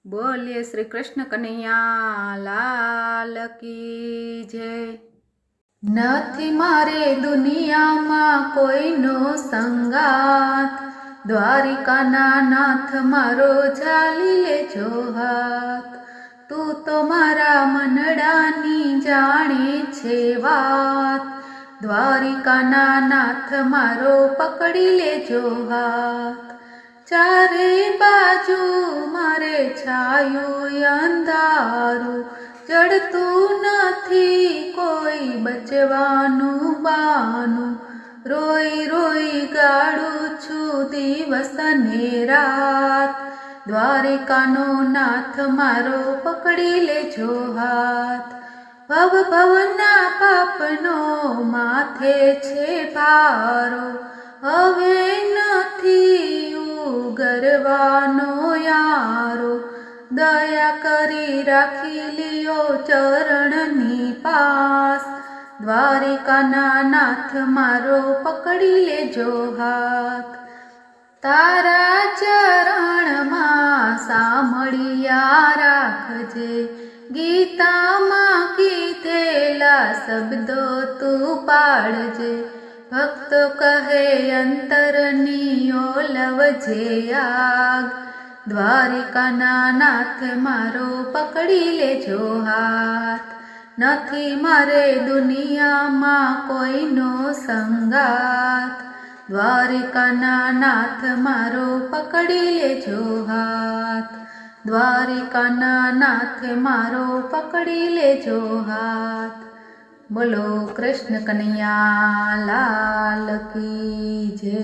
બોલીએ શ્રી કૃષ્ણ કનૈયા લાલ કી જય। નથી મારે દુનિયામાં કોઈનો સંગાત, દ્વારિકાના નાથ મારો ઝાલી લેજો હાથ। તું તો મારા મનડાની જાણે છે વાત, દ્વારિકાના નાથ મારો પકડી લેજો હાથ। ચારે બાજુ મારે છાયું અંધારું, જડતું નથી કોઈ બચવાનું બાનું। રોઈ રોઈ ગાળું છું દિવસ ને રાત, દ્વારિકાનો નાથ મારો પકડી લેજો હાથ। ભવ ભવના પાપનો માથે છે ભારો, હવે નથી ગરવાનો યારો। દયા કરી રાખી લિયો ચરણની પાસ, દ્વારિકાના નાથ મારો પકડી લેજો હાથ। તારા ચરણમાં સાંભળ્યા રાખજે, ગીતામાં કીધેલા શબ્દો તું પાડજે। ભક્તો કહે અંતરની ઓલવજે આગ, દ્વારિકાના નાથ મારો પકડી લેજો હાથ। નથી મારે દુનિયામાં કોઈનો સંગાત, દ્વારિકાના નાથ મારો પકડી લેજો હાથ। દ્વારિકાના નાથ મારો પકડી લેજો હાથ। બોલો કૃષ્ણ કનૈયા લાલ કી જય।